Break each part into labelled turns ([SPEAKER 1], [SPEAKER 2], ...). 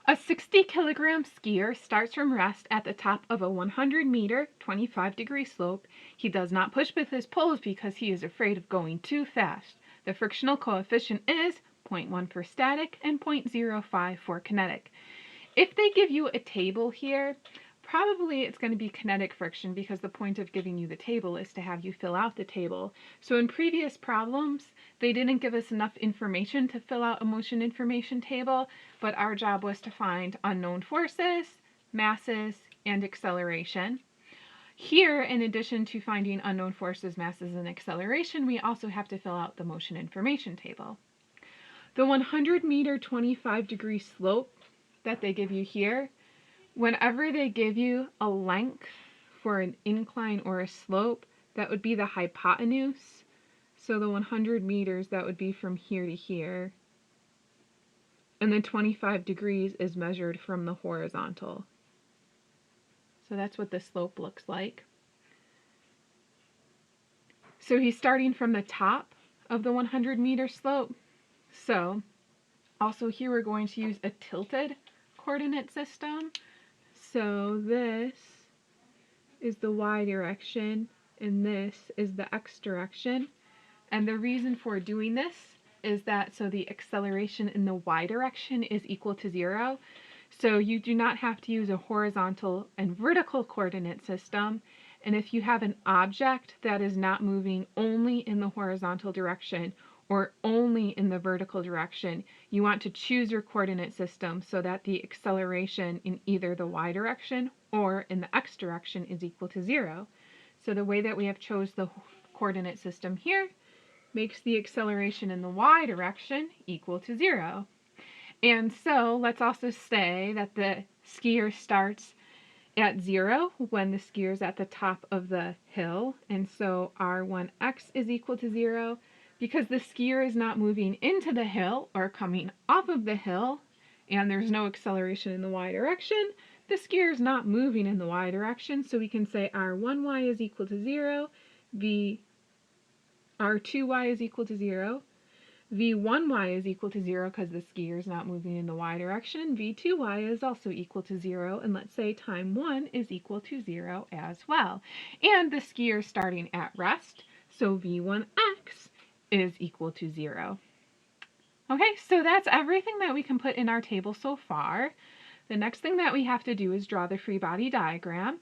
[SPEAKER 1] A 60-kilogram skier starts from rest at the top of a 100-meter, 25-degree slope. He does not push with his poles because he is afraid of going too fast. The frictional coefficient is 0.1 for static and 0.05 for kinetic. If they give you a table here, probably it's going to be kinetic friction because the point of giving you the table is to have you fill out the table. So in previous problems, they didn't give us enough information to fill out a motion information table, but our job was to find unknown forces, masses, and acceleration. Here, in addition to finding unknown forces, masses, and acceleration, we also have to fill out the motion information table. The 100-meter, 25-degree slope that they give you here, whenever they give you a length for an incline or a slope, that would be the hypotenuse. So the 100 meters, that would be from here to here. And then 25 degrees is measured from the horizontal. So that's what the slope looks like. So he's starting from the top of the 100-meter slope. So also here we're going to use a tilted coordinate system. So this is the y direction and this is the x direction. And the reason for doing this is that so the acceleration in the y direction is equal to 0. So you do not have to use a horizontal and vertical coordinate system. And if you have an object that is not moving only in the horizontal direction or only in the vertical direction, you want to choose your coordinate system so that the acceleration in either the y direction or in the x direction is equal to 0. So the way that we have chose the coordinate system here makes the acceleration in the y direction equal to 0. And so let's also say that the skier starts at 0 when the skier is at the top of the hill. And so r1x is equal to 0. Because the skier is not moving into the hill or coming off of the hill, and there's no acceleration in the y direction, the skier is not moving in the y direction. So we can say r1y is equal to 0, r2y is equal to 0, v1y is equal to 0 because the skier is not moving in the y direction. v2y is also equal to 0, and let's say time 1 is equal to 0 as well. And the skier is starting at rest, so v1x is equal to 0. Okay, so that's everything that we can put in our table so far. The next thing that we have to do is draw the free body diagram.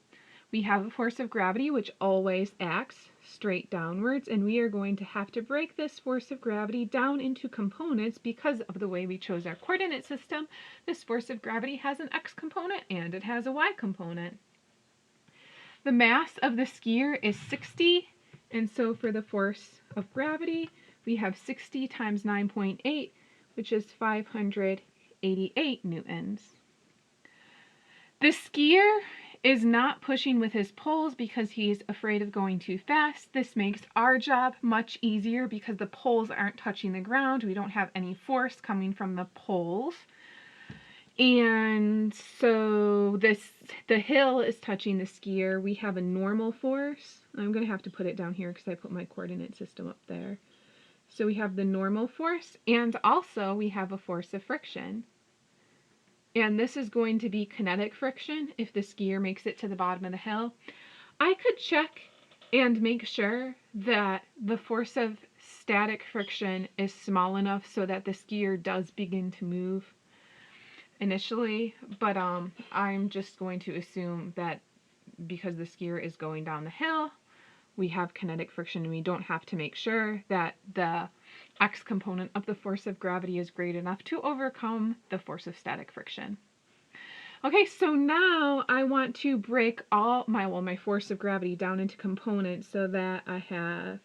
[SPEAKER 1] We have a force of gravity which always acts straight downwards, and we are going to have to break this force of gravity down into components because of the way we chose our coordinate system. This force of gravity has an x component and it has a y component. The mass of the skier is 60, and so for the force of gravity, we have 60 times 9.8, which is 588 newtons. The skier is not pushing with his poles because he's afraid of going too fast. This makes our job much easier because the poles aren't touching the ground. We don't have any force coming from the poles. And so the hill is touching the skier. We have a normal force. I'm going to have to put it down here because I put my coordinate system up there. So we have the normal force, and also we have a force of friction. And this is going to be kinetic friction if the skier makes it to the bottom of the hill. I could check and make sure that the force of static friction is small enough so that the skier does begin to move initially, but I'm just going to assume that because the skier is going down the hill, we have kinetic friction and we don't have to make sure that the x component of the force of gravity is great enough to overcome the force of static friction. Okay, so now I want to break all my force of gravity down into components so that I have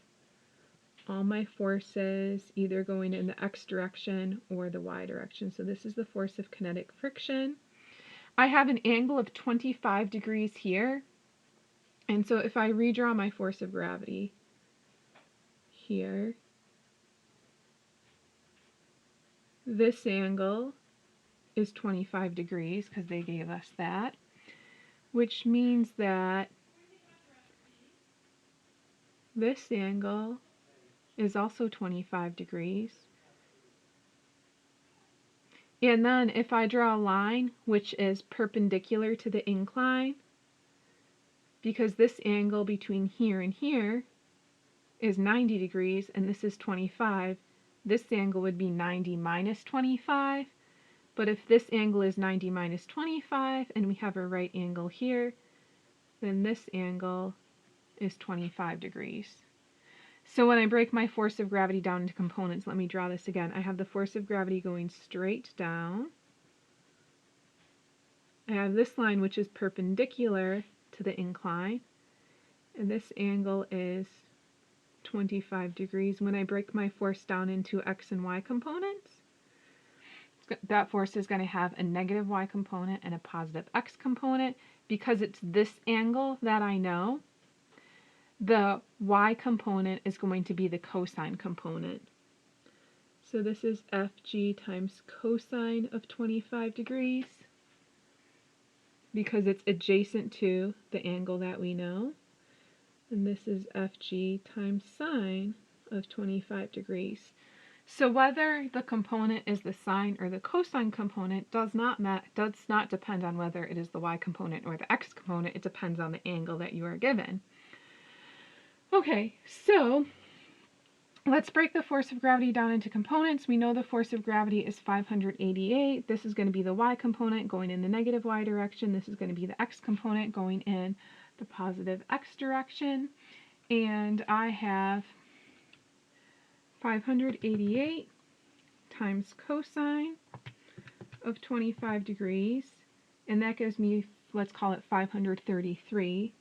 [SPEAKER 1] all my forces either going in the x direction or the y direction. So this is the force of kinetic friction. I have an angle of 25 degrees here. And so if I redraw my force of gravity here, this angle is 25 degrees because they gave us that, which means that this angle is also 25 degrees. And then if I draw a line which is perpendicular to the incline, because this angle between here and here is 90 degrees and this is 25, this angle would be 90 minus 25. But if this angle is 90 minus 25 and we have a right angle here, then this angle is 25 degrees. So when I break my force of gravity down into components, let me draw this again. I have the force of gravity going straight down. I have this line which is perpendicular to the incline, and this angle is 25 degrees. When I break my force down into x and y components, that force is going to have a negative y component and a positive x component. Because it's this angle that I know, the y component is going to be the cosine component. So this is FG times cosine of 25 degrees, because it's adjacent to the angle that we know. And this is FG times sine of 25 degrees. So whether the component is the sine or the cosine component does not depend on whether it is the y component or the x component. It depends on the angle that you are given. Okay, so let's break the force of gravity down into components. We know the force of gravity is 588. This is going to be the y component going in the negative y direction. This is going to be the x component going in the positive x direction. And I have 588 times cosine of 25 degrees, and that gives me, let's call it 533.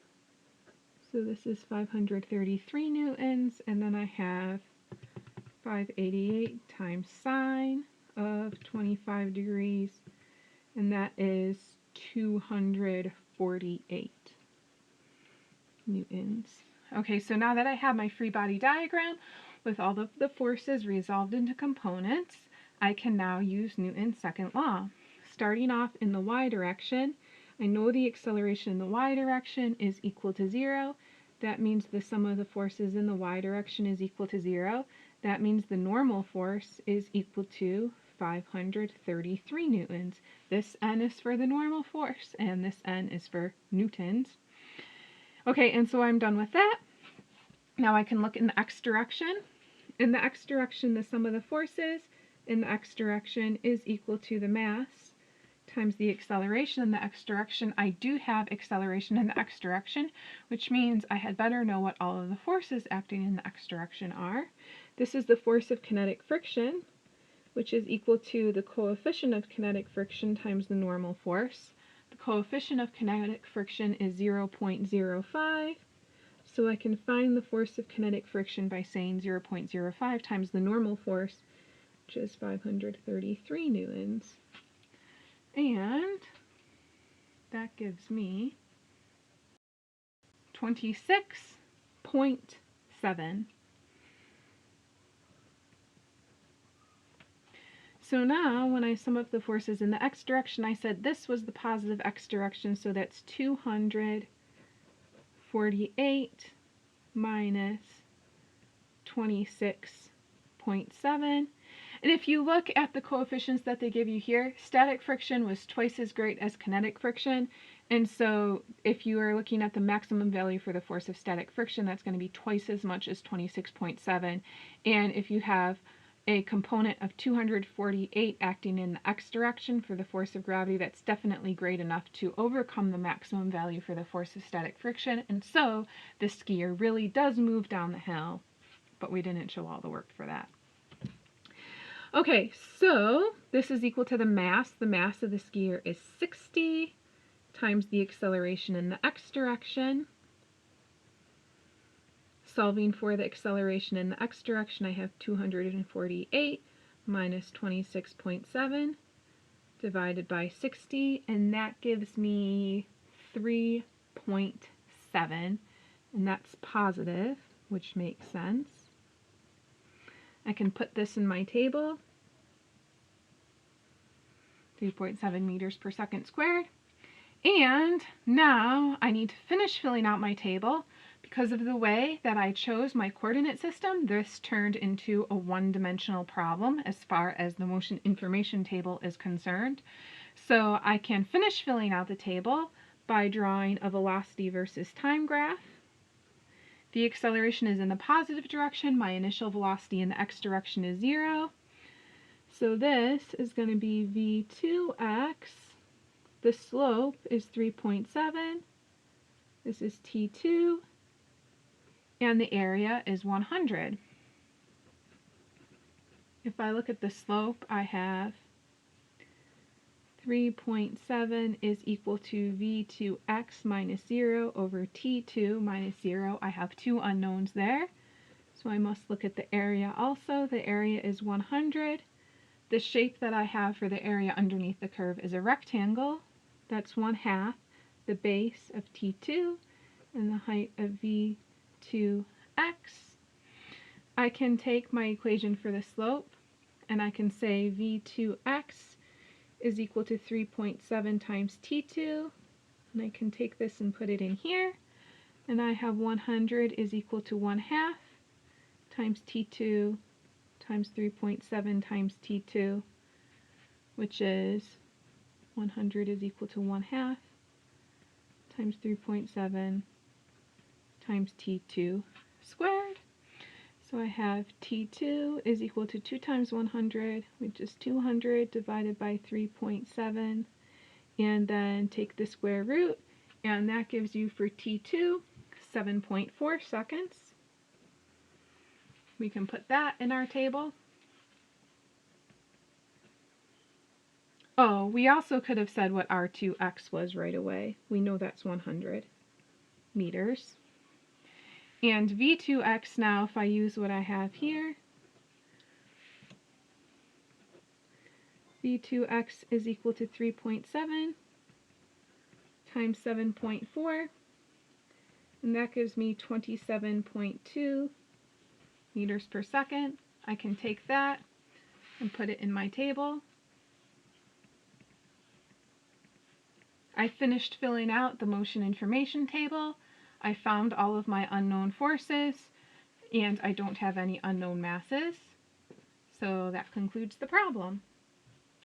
[SPEAKER 1] So this is 533 newtons, and then I have 588 times sine of 25 degrees, and that is 248 newtons. Okay, so now that I have my free body diagram with all of the forces resolved into components, I can now use Newton's second law. Starting off in the y direction, I know the acceleration in the y direction is equal to 0. That means the sum of the forces in the y direction is equal to 0. That means the normal force is equal to 533 newtons. This n is for the normal force, and this n is for newtons. Okay, and so I'm done with that. Now I can look in the x direction. In the x direction, the sum of the forces in the x direction is equal to the mass times the acceleration in the x direction. I do have acceleration in the x direction, which means I had better know what all of the forces acting in the x direction are. This is the force of kinetic friction, which is equal to the coefficient of kinetic friction times the normal force. The coefficient of kinetic friction is 0.05. So I can find the force of kinetic friction by saying 0.05 times the normal force, which is 533 newtons. And that gives me 26.7. So now when I sum up the forces in the x direction, I said this was the positive x direction, so that's 248 minus 26.7. And if you look at the coefficients that they give you here, static friction was twice as great as kinetic friction. And so if you are looking at the maximum value for the force of static friction, that's going to be twice as much as 26.7. And if you have a component of 248 acting in the x direction for the force of gravity, that's definitely great enough to overcome the maximum value for the force of static friction. And so the skier really does move down the hill, but we didn't show all the work for that. Okay, so this is equal to the mass. The mass of the skier is 60 times the acceleration in the x direction. Solving for the acceleration in the x direction, I have 248 minus 26.7 divided by 60, and that gives me 3.7, and that's positive, which makes sense. I can put this in my table, 3.7 meters per second squared. And now I need to finish filling out my table because of the way that I chose my coordinate system, this turned into a one-dimensional problem as far as the motion information table is concerned. So I can finish filling out the table by drawing a velocity versus time graph. The acceleration is in the positive direction. My initial velocity in the x direction is 0. So this is going to be v2x. The slope is 3.7. This is t2. And the area is 100. If I look at the slope, I have 3.7 is equal to v2x minus 0 over t2 minus 0. I have two unknowns there, so I must look at the area also. The area is 100. The shape that I have for the area underneath the curve is a rectangle. That's 1/2 the base of t2 and the height of v2x. I can take my equation for the slope and I can say v2x is equal to 3.7 times t2, and I can take this and put it in here, and I have 100 is equal to 1/2 times t2 times 3.7 times t2, which is 100 is equal to 1/2 times 3.7 times t2 squared. So I have t2 is equal to 2 times 100, which is 200 divided by 3.7, and then take the square root, and that gives you for t2 7.4 seconds. We can put that in our table. Oh, we also could have said what r2x was right away. We know that's 100 meters. And v2x now, if I use what I have here, v2x is equal to 3.7 times 7.4, and that gives me 27.2 meters per second. I can take that and put it in my table. I finished filling out the motion information table. I found all of my unknown forces, and I don't have any unknown masses. So that concludes the problem.